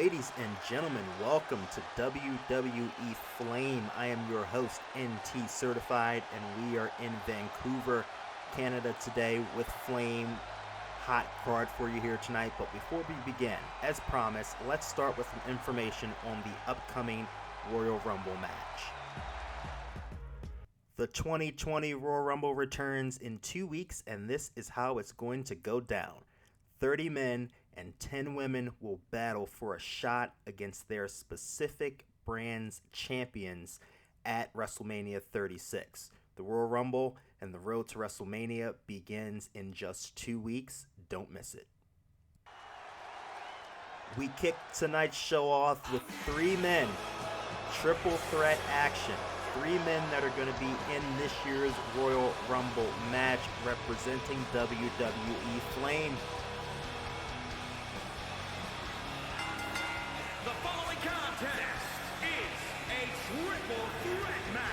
Ladies and gentlemen, welcome to WWE Flame. I am your host, NTCertified, and we are in Vancouver, Canada today with Flame. Hot card for you here tonight, but before we begin, as promised, let's start with some information on the upcoming Royal Rumble match. The 2020 Royal Rumble returns in 2 weeks, and this is how it's going to go down. 30 men and 10 women will battle for a shot against their specific brand's champions at Wrestlemania 36. The Royal Rumble and the road to WrestleMania begins in just 2 weeks. Don't miss it. We kick tonight's show off with 3 men. Triple threat action. 3 men that are going to be in this year's Royal Rumble match representing WWE Flame. The following contest is a triple threat match.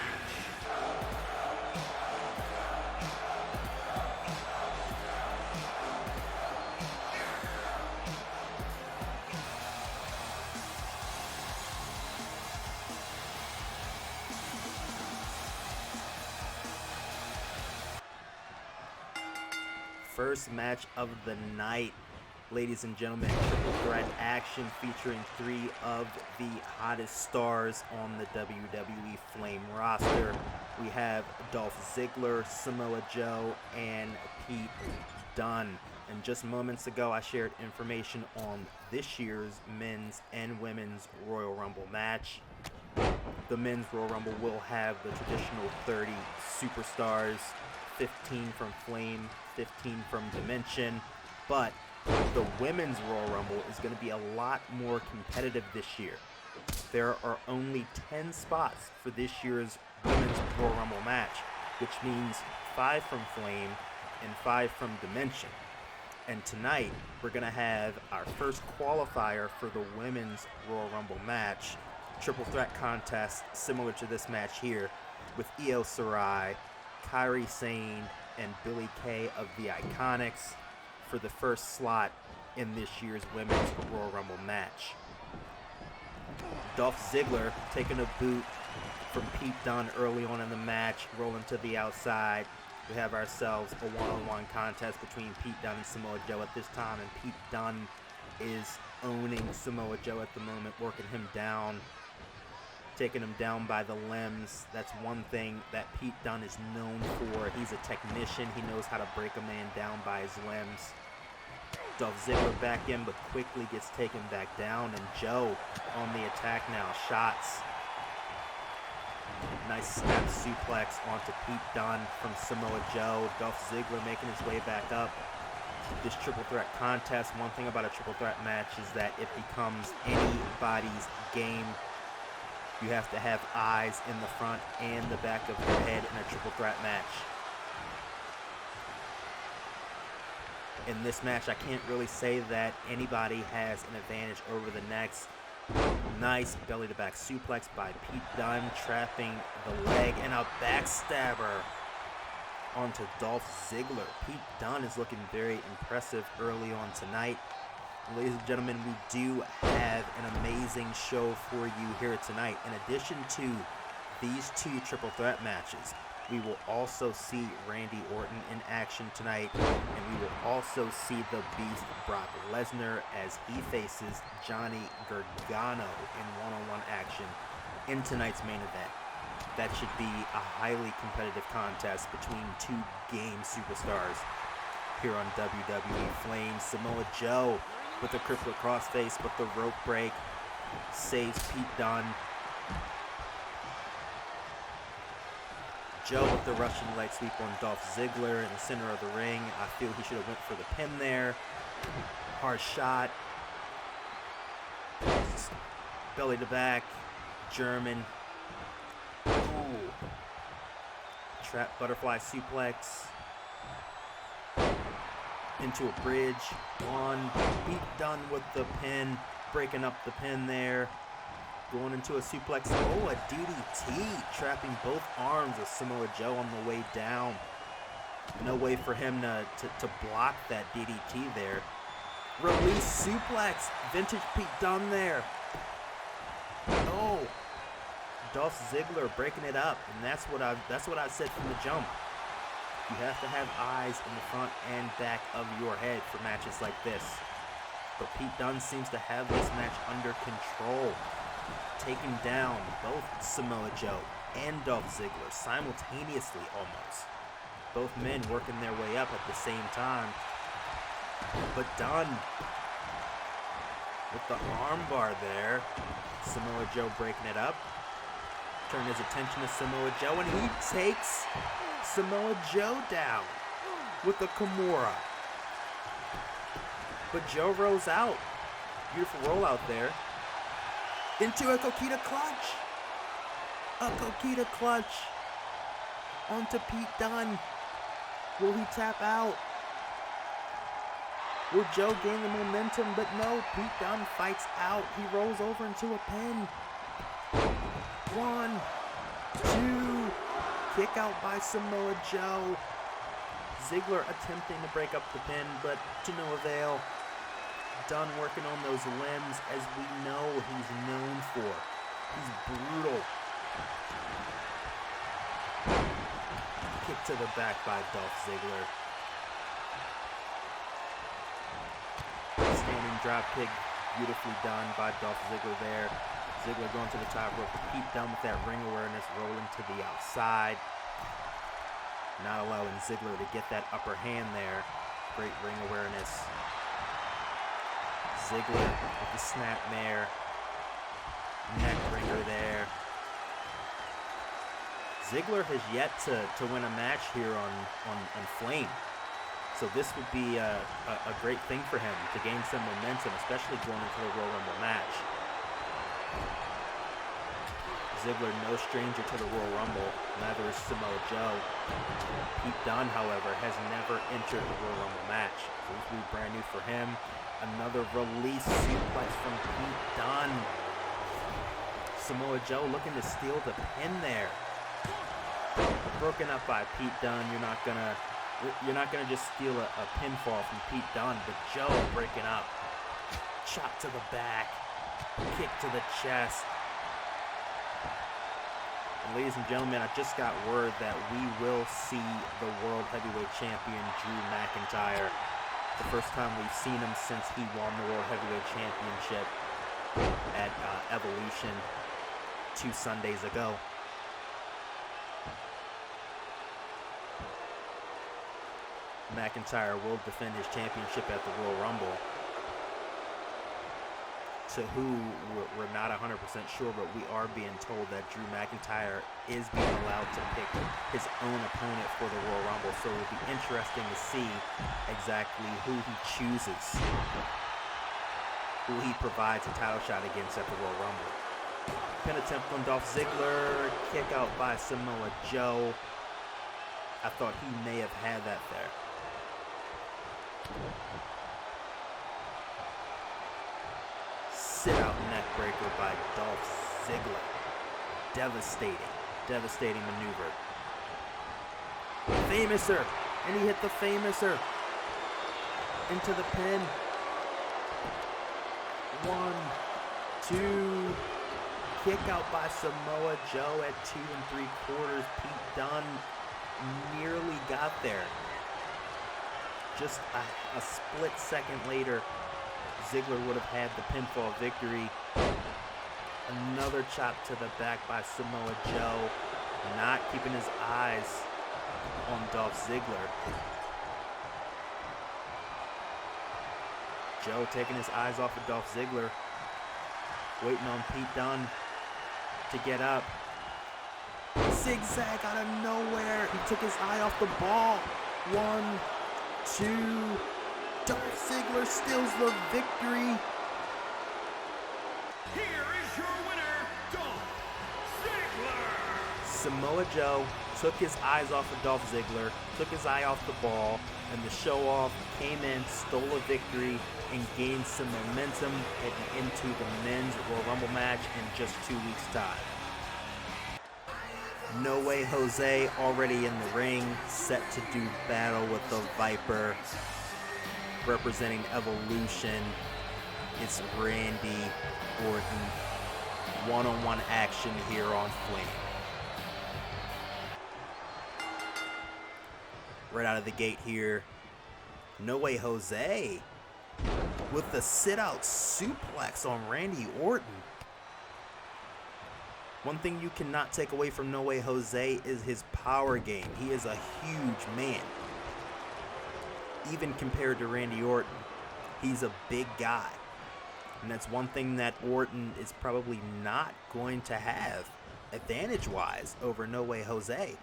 First match of the night, ladies and gentlemen, triple threat action featuring 3 of the hottest stars on the WWE Flame roster. We have Dolph Ziggler, Samoa Joe, and Pete Dunne. And just moments ago, I shared information on this year's men's and women's Royal Rumble match. The men's Royal Rumble will have the traditional 30 superstars, 15 from Flame, 15 from Dimension, but the women's Royal Rumble is going to be a lot more competitive this year. There are only 10 spots for this year's women's Royal Rumble match, which means 5 from Flame and 5 from Dimension. And tonight, we're going to have our first qualifier for the women's Royal Rumble match, triple threat contest similar to this match here, with Shirai, Kairi, Sane, and Billie Kaye of the Iconics for the first slot in this year's women's Royal Rumble match. Dolph Ziggler taking a boot from Pete Dunne early on in the match, rolling to the outside. We have ourselves a one-on-one contest between Pete Dunne and Samoa Joe at this time, and Pete Dunne is owning Samoa Joe at the moment, working him down, taking him down by the limbs. That's one thing that Pete Dunne is known for. He's a technician. He knows how to break a man down by his limbs. Dolph Ziggler back in, but quickly gets taken back down, and Joe on the attack now. Shots. Nice snap suplex onto Pete Dunne from Samoa Joe. Dolph Ziggler making his way back up. This triple threat contest, one thing about a triple threat match is that it becomes anybody's game. You have to have eyes in the front and the back of your head in a triple threat match. In this match, I can't really say that anybody has an advantage over the next. Nice belly-to-back suplex by Pete Dunne, trapping the leg, and a backstabber onto Dolph Ziggler. Pete Dunne is looking very impressive early on tonight. Ladies and gentlemen, we do have an amazing show for you here tonight. In addition to these 2 triple threat matches, we will also see Randy Orton in action tonight, and we will also see the Beast Brock Lesnar as he faces Johnny Gargano in one-on-one action in tonight's main event. That should be a highly competitive contest between 2 game superstars here on WWE Flame. Samoa Joe with the crippler crossface, but the rope break saves Pete Dunne. Joe with the Russian leg sweep on Dolph Ziggler in the center of the ring. I feel he should have went for the pin there. Hard shot. Belly to back. German. Ooh. Trap butterfly suplex. Into a bridge. One. Pete Dunne with the pin. Breaking up the pin there. Going into a suplex. Oh, a DDT. Trapping both arms of Samoa Joe on the way down. No way for him to block that DDT there. Release suplex. Vintage Pete Dunne there. Oh. Dolph Ziggler breaking it up, and that's what I said from the jump. You have to have eyes in the front and back of your head for matches like this. But Pete Dunne seems to have this match under control, taking down both Samoa Joe and Dolph Ziggler simultaneously almost. Both men working their way up at the same time. But Dunne with the armbar there. Samoa Joe breaking it up. Turn his attention to Samoa Joe, and he takes Samoa Joe down with the Kimura. But Joe rolls out. Beautiful rollout there. Into a Coquina clutch. A Coquina clutch. Onto Pete Dunne. Will he tap out? Will Joe gain the momentum? But no, Pete Dunne fights out. He rolls over into a pin. 1, 2, kick out by Samoa Joe. Ziggler attempting to break up the pin, but to no avail. Dunne working on those limbs, as we know he's known for. He's brutal. Kick to the back by Dolph Ziggler. Standing dropkick, beautifully done by Dolph Ziggler there. Ziggler going to the top rope. Pete Dunne with that ring awareness, rolling to the outside. Not allowing Ziggler to get that upper hand there. Great ring awareness. Ziggler with the snapmare. Neck ringer there. Ziggler has yet to win a match here on Flame. So this would be a great thing for him to gain some momentum, especially going into the Royal Rumble match. Ziggler, no stranger to the Royal Rumble, neither is Samoa Joe. Pete Dunne, however, has never entered the Royal Rumble match. So this will be brand new for him. Another release suplex from Pete Dunne. Samoa Joe looking to steal the pin there. Broken up by Pete Dunne. You're not gonna just steal a pinfall from Pete Dunne, but Joe breaking up. Chop to the back. Kick to the chest. And ladies and gentlemen, I just got word that we will see the World Heavyweight Champion Drew McIntyre. The first time we've seen him since he won the World Heavyweight Championship at Evolution 2 Sundays ago. McIntyre will defend his championship at the Royal Rumble. To who, we're not 100% sure, but we are being told that Drew McIntyre is being allowed to pick his own opponent for the Royal Rumble. So it will be interesting to see exactly who he chooses, who he provides a title shot against at the Royal Rumble. Pin attempt on Dolph Ziggler, kick out by Samoa Joe. I thought he may have had that there. Sit out neck breaker by Dolph Ziggler. Devastating maneuver. Famouser, and he hit the Famouser into the pin. 1, 2, kick out by Samoa Joe at 2 3/4. Pete Dunne nearly got there. Just a split second later, Ziggler would have had the pinfall victory. Another chop to the back by Samoa Joe, not keeping his eyes on Dolph Ziggler. Joe taking his eyes off of Dolph Ziggler, waiting on Pete Dunne to get up. Zigzag out of nowhere. He took his eye off the ball. 1, 2. Dolph Ziggler steals the victory. Here is your winner, Dolph Ziggler. Samoa Joe took his eyes off of Dolph Ziggler, took his eye off the ball, and the show-off came in, stole a victory, and gained some momentum heading into the men's Royal Rumble match in just 2 weeks' time. No Way Jose already in the ring, set to do battle with the Viper. representing Evolution. It's Randy Orton. One-on-one action here on Flame. Right out of the gate here, No Way Jose with the sit-out suplex on Randy Orton. One thing you cannot take away from No Way Jose is his power game. He is a huge man. Even compared to Randy Orton, he's a big guy. And that's one thing that Orton is probably not going to have advantage-wise over No Way Jose.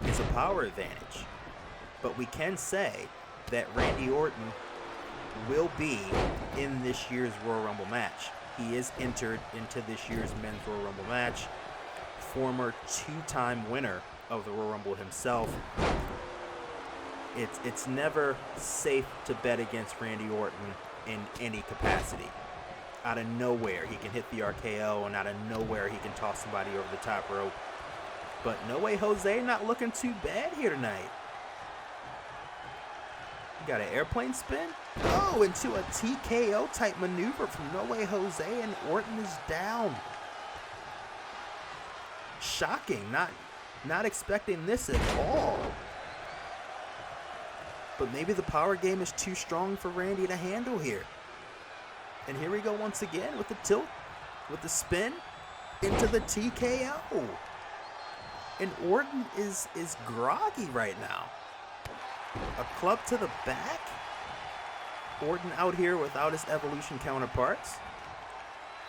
It's a power advantage. But we can say that Randy Orton will be in this year's Royal Rumble match. He is entered into this year's Men's Royal Rumble match. Former two-time winner of the Royal Rumble himself. It's never safe to bet against Randy Orton in any capacity. Out of nowhere, he can hit the RKO, and out of nowhere, he can toss somebody over the top rope. But No Way Jose not looking too bad here tonight. You got an airplane spin? Oh, into a TKO type maneuver from No Way Jose, and Orton is down. Shocking, not expecting this at all. But maybe the power game is too strong for Randy to handle here. And here we go once again with the tilt, with the spin, into the TKO. And Orton is groggy right now. A club to the back. Orton out here without his Evolution counterparts.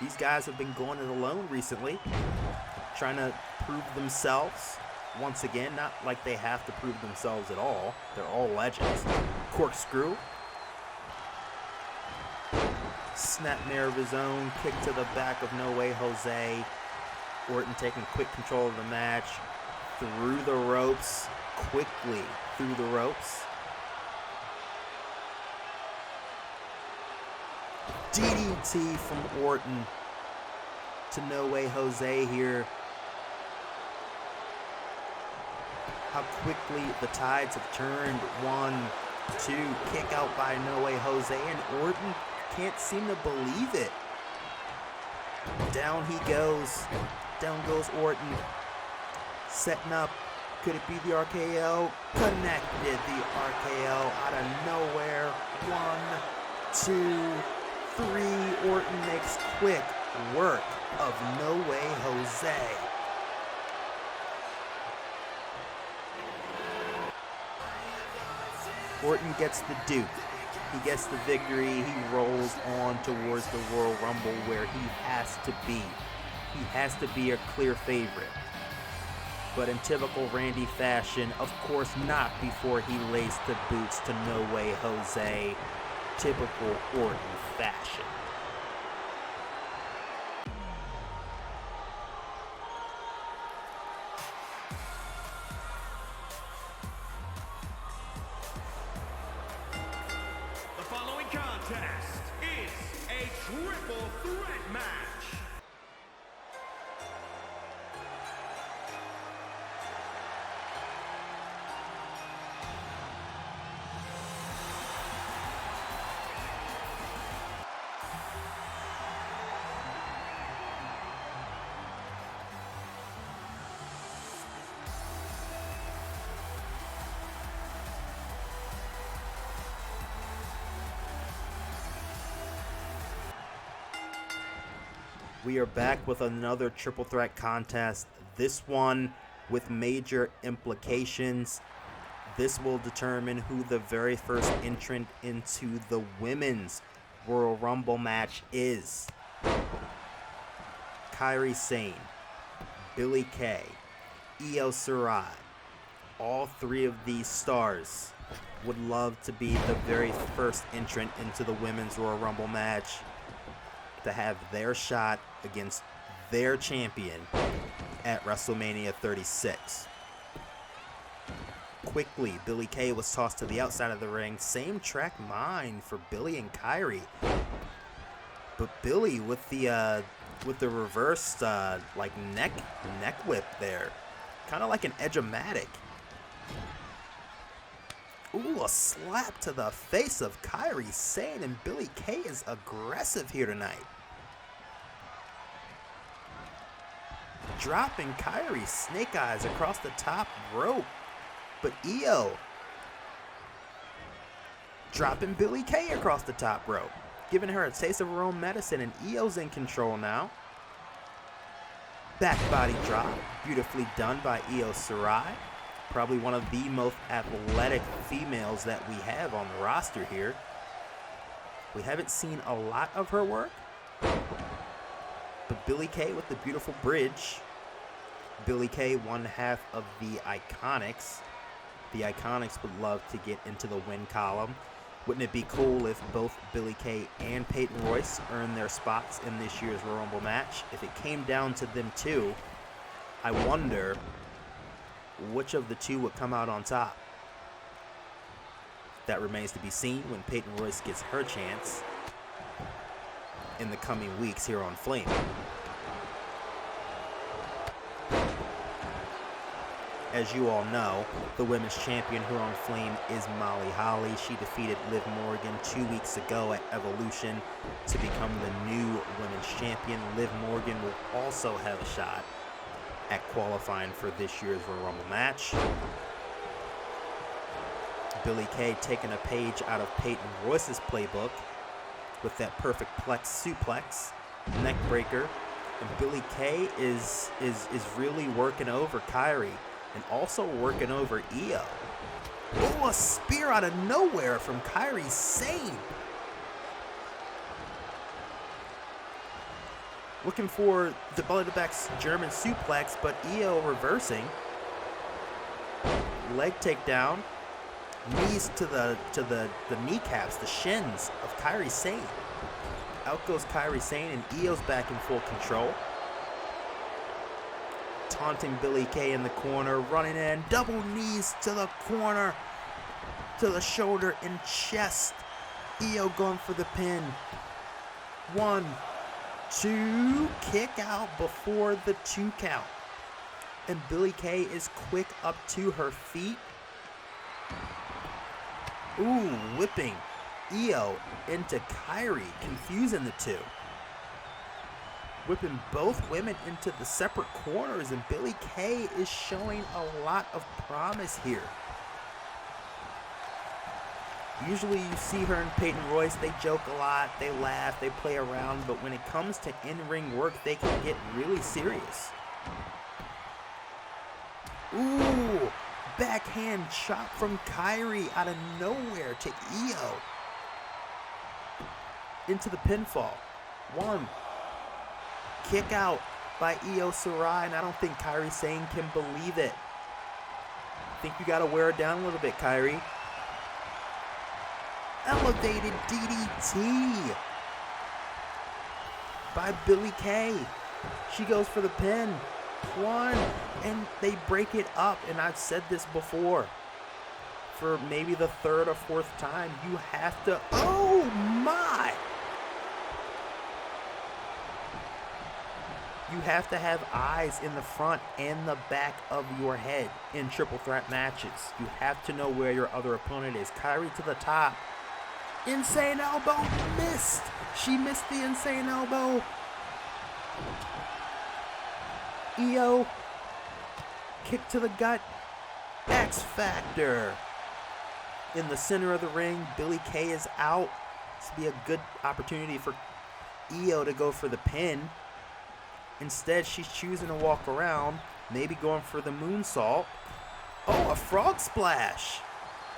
These guys have been going it alone recently, trying to prove themselves. Once again, not like they have to prove themselves at all. They're all legends. Corkscrew. Snapmare of his own. Kick to the back of No Way Jose. Orton taking quick control of the match. Through the ropes. Quickly through the ropes. DDT from Orton to No Way Jose here. How quickly the tides have turned. 1, 2, kick out by No Way Jose, and Orton can't seem to believe it. Down he goes. Down goes Orton. Setting up. Could it be the RKO? Connected the RKO out of nowhere. 1, 2, 3. Orton makes quick work of No Way Jose. Orton gets the dupe. He gets the victory. He rolls on towards the Royal Rumble where he has to be. He has to be a clear favorite. But in typical Randy fashion, of course not before he laced the boots to No Way Jose. Typical Orton fashion. The following contest is a triple threat match. We are back with another triple threat contest. This one with major implications. This will determine who the very first entrant into the Women's Royal Rumble match is. Kairi Sane, Billie Kay, Io Shirai. All three of these stars would love to be the very first entrant into the Women's Royal Rumble match, to have their shot against their champion at WrestleMania 36. Quickly, Billie Kay was tossed to the outside of the ring. Same track mind for Billie and Kairi. But Billie with the reverse like neck whip there. Kind of like an Edge-o-matic. Ooh, a slap to the face of Kairi Sane, and Billie Kay is aggressive here tonight. Dropping Kairi snake eyes across the top rope. But Io dropping Billie Kay across the top rope, giving her a taste of her own medicine, and Io's in control now. Back body drop, beautifully done by Io Shirai. Probably one of the most athletic females that we have on the roster here. We haven't seen a lot of her work, but Billie Kay with the beautiful bridge. Billie Kay, one half of the Iconics. The Iconics would love to get into the win column. Wouldn't it be cool if both Billie Kay and Peyton Royce earned their spots in this year's Royal Rumble match? If it came down to them two, I wonder which of the two would come out on top. That remains to be seen when Peyton Royce gets her chance in the coming weeks here on Flame. As you all know, the women's champion here on Flame is Molly Holly. She defeated Liv Morgan 2 weeks ago at Evolution to become the new women's champion. Liv Morgan will also have a shot at qualifying for this year's Royal Rumble match. Billie Kay taking a page out of Peyton Royce's playbook with that perfect plex suplex, neck breaker, and Billie Kay is really working over Kairi and also working over Io. Oh, a spear out of nowhere from Kairi Sane. Looking for the belly-to-back German suplex, but Io reversing. Leg takedown. Knees to the kneecaps, the shins of Kairi Sane. Out goes Kairi Sane, and Io's back in full control. Taunting Billie Kay in the corner, running in, double knees to the corner, to the shoulder and chest. Io going for the pin. 1, 2, kick out before the 2 count. And Billie Kay is quick up to her feet. Ooh, whipping Io into Kairi, confusing the two. Whipping both women into the separate corners, and Billie Kay is showing a lot of promise here. Usually you see her and Peyton Royce, they joke a lot, they laugh, they play around, but when it comes to in-ring work, they can get really serious. Ooh, backhand chop from Kairi out of nowhere to Io. Into the pinfall. 1. Kick out by Io Shirai, and I don't think Kairi Sane can believe it. I think you gotta wear it down a little bit, Kairi. Elevated DDT by Billie Kay. She goes for the pin. 1, and they break it up, and I've said this before. For maybe the 3rd or 4th time, you have to, oh my! You have to have eyes in the front and the back of your head in triple threat matches. You have to know where your other opponent is. Kairi to the top. Insane elbow missed. She missed the insane elbow. Io. Kick to the gut. X Factor. In the center of the ring, Billie Kay is out. This would be a good opportunity for Io to go for the pin. Instead, she's choosing to walk around, maybe going for the moonsault. Oh, a frog splash.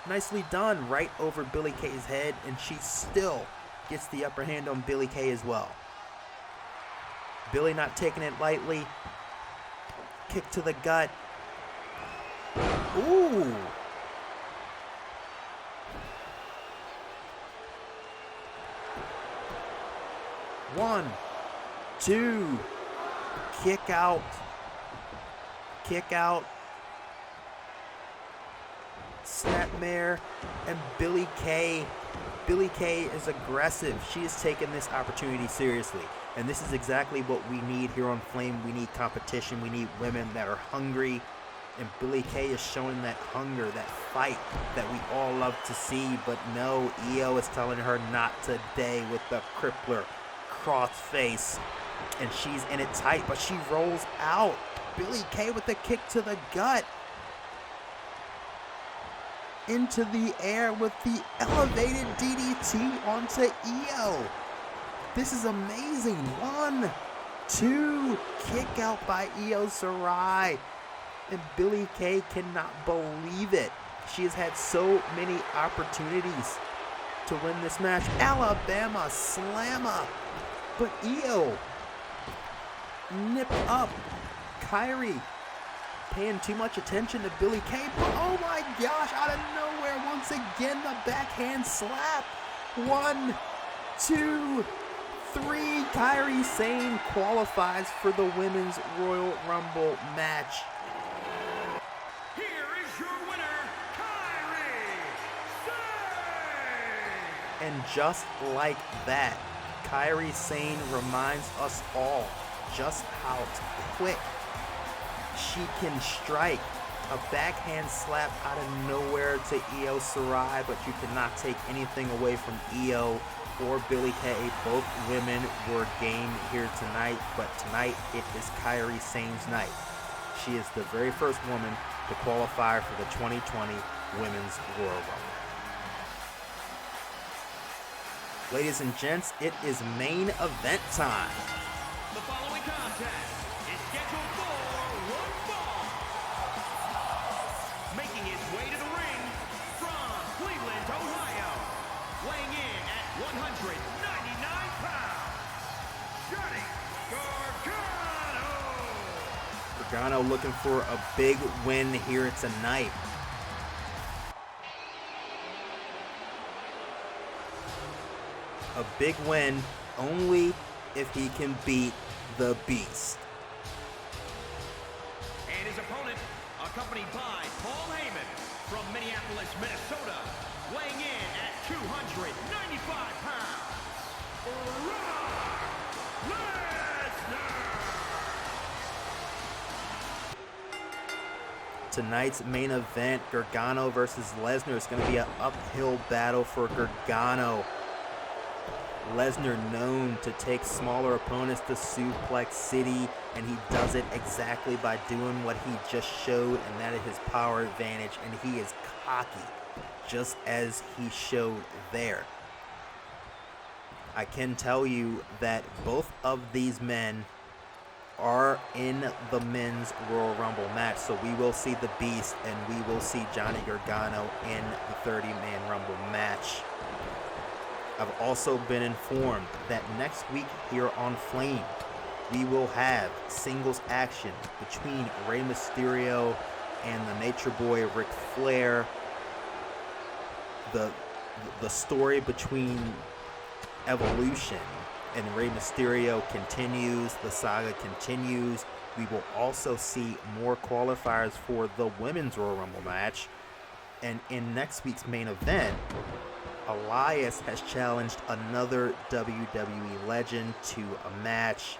Nicely done, right over Billie Kay's head, and she still gets the upper hand on Billie Kay as well. Billie not taking it lightly. Kick to the gut. Ooh. One, 2. Kick out. Kick out. Snapmare. And Billie Kay. Billie Kay is aggressive. She is taking this opportunity seriously. And this is exactly what we need here on Flame. We need competition. We need women that are hungry And Billie Kaye is showing that hunger, that fight that we all love to see. But no, Io is telling her not today with the crippler crossface. And she's in it tight, but she rolls out. Billie Kaye with the kick to the gut. Into the air with the elevated DDT onto Io. This is amazing. 1, 2, kick out by Io Shirai. And Billie Kaye cannot believe it. She has had so many opportunities to win this match. Alabama Slammer. But Io nipped up. Kairi paying too much attention to Billie Kaye. But oh my gosh, out of nowhere, once again, the backhand slap. 1, 2, 3. Kairi Sane qualifies for the Women's Royal Rumble match. Here is your winner, Kairi Sane! And just like that, Kairi Sane reminds us all just how quick she can strike. A backhand slap out of nowhere to Io Shirai, but you cannot take anything away from Io or Billie Kaye. Both women were game here tonight, but tonight it is Kairi Sane's night. She is the very first woman to qualify for the 2020 Women's Royal Rumble. Ladies and gents, it is main event time. The following contest is scheduled for one fall. Making his way to the ring from Cleveland, Ohio, weighing in at 199 pounds, Johnny Gargano. Gargano looking for a big win here tonight. A big win only if he can beat the Beast. And his opponent, accompanied by Paul Heyman from Minneapolis, Minnesota, weighing in at 295 pounds, Brock Lesnar. Tonight's main event, Gargano versus Lesnar, is going to be an uphill battle for Gargano. Lesnar known to take smaller opponents to Suplex City, and he does it exactly by doing what he just showed, and that is his power advantage, and he is cocky, just as he showed there. I can tell you that both of these men are in the Men's Royal Rumble match, so we will see the Beast, and we will see Johnny Gargano in the 30-man Rumble match. I've also been informed that next week here on Flame, we will have singles action between Rey Mysterio and the Nature Boy Ric Flair. The story between Evolution and Rey Mysterio continues. The saga continues. We will also see more qualifiers for the Women's Royal Rumble match. And in next week's main event, Elias has challenged another WWE legend to a match.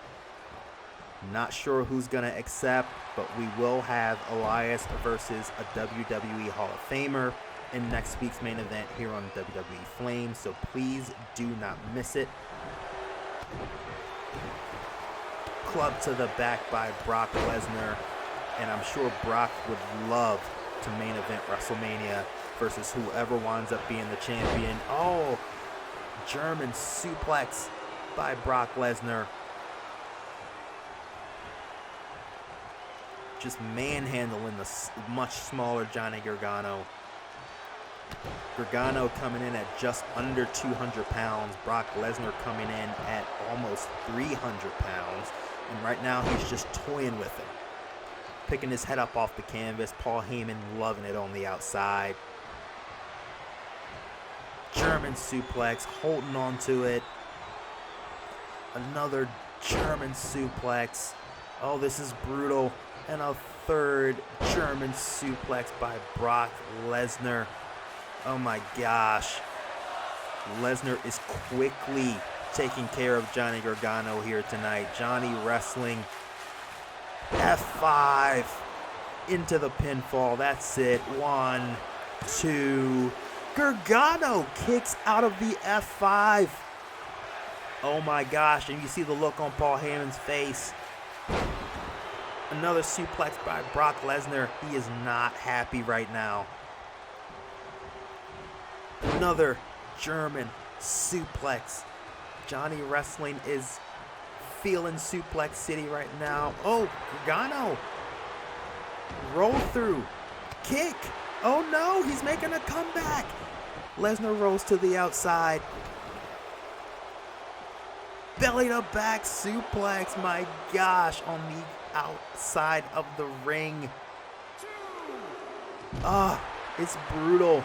Not sure who's going to accept, but we will have Elias versus a WWE Hall of Famer in next week's main event here on WWE Flame, so please do not miss it. Club to the back by Brock Lesnar, and I'm sure Brock would love to main event WrestleMania versus whoever winds up being the champion. Oh, German suplex by Brock Lesnar. Just manhandling the much smaller Johnny Gargano. Gargano coming in at just under 200 pounds. Brock Lesnar coming in at almost 300 pounds. And right now he's just toying with it. Picking his head up off the canvas. Paul Heyman loving it on the outside. German suplex, holding on to it. Another German suplex. Oh, this is brutal. And a third German suplex by Brock Lesnar. Oh my gosh. Lesnar is quickly taking care of Johnny Gargano here tonight. Johnny wrestling. F5. into the pinfall. That's it. 1, 2. Gargano kicks out of the F5. Oh my gosh, and you see the look on Paul Heyman's face. Another suplex by Brock Lesnar. He is not happy right now. Another German suplex. Johnny Wrestling is feeling Suplex City right now. Oh, Gargano. Roll through. Kick. Oh no, he's making a comeback. Lesnar rolls to the outside. Belly to back suplex. My gosh, on the outside of the ring. It's brutal.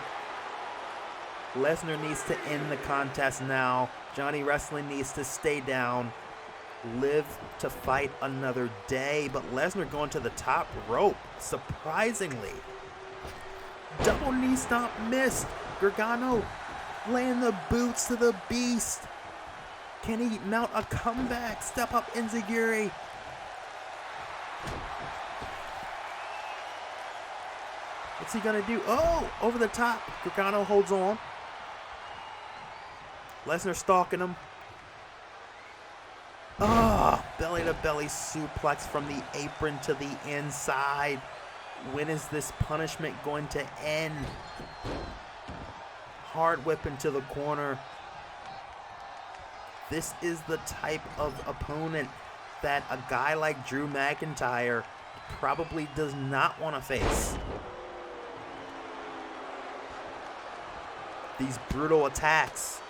Lesnar needs to end the contest now. Johnny Wrestling needs to stay down. Live to fight another day. But Lesnar going to the top rope, surprisingly. Double knee stomp missed. Gargano laying the boots to the beast. Can he mount a comeback? Step up Enziguri. What's he gonna do? Oh, over the top. Gargano holds on. Lesnar stalking him. Belly to belly suplex from the apron to the inside. When is this punishment going to end? Hard whip into the corner. This is the type of opponent that a guy like Drew McIntyre probably does not want to face. These brutal attacks.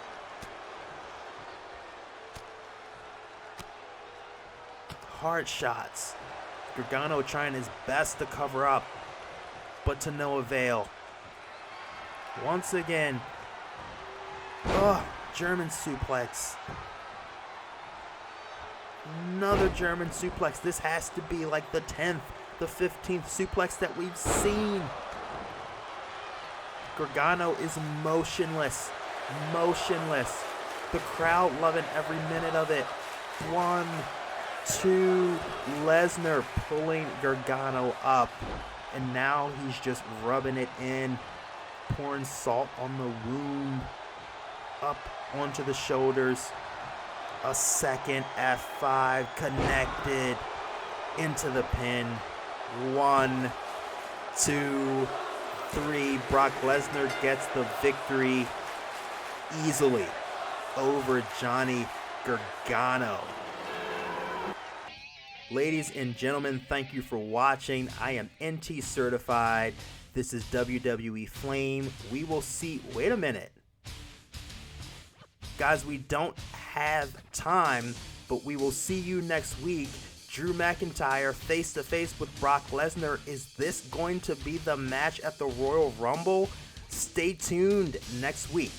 Hard shots. Gargano trying his best to cover up, but to no avail. Once again. German suplex. Another German suplex. This has to be like the 10th, the 15th suplex that we've seen. Gargano is motionless. Motionless. The crowd loving every minute of it. 1, 2. Lesnar pulling Gargano up. And now he's just rubbing it in. Pouring salt on the wound. Up onto the shoulders. A second F5 connected into the pin. 1, 2, 3. Brock Lesnar gets the victory easily over Johnny Gargano. Ladies and gentlemen, thank you for watching. I am NTCertified. This is WWE Flame. We will see. Wait a minute. Guys, we don't have time, but we will see you next week. Drew McIntyre face to face with Brock Lesnar. Is this going to be the match at the Royal Rumble? Stay tuned next week.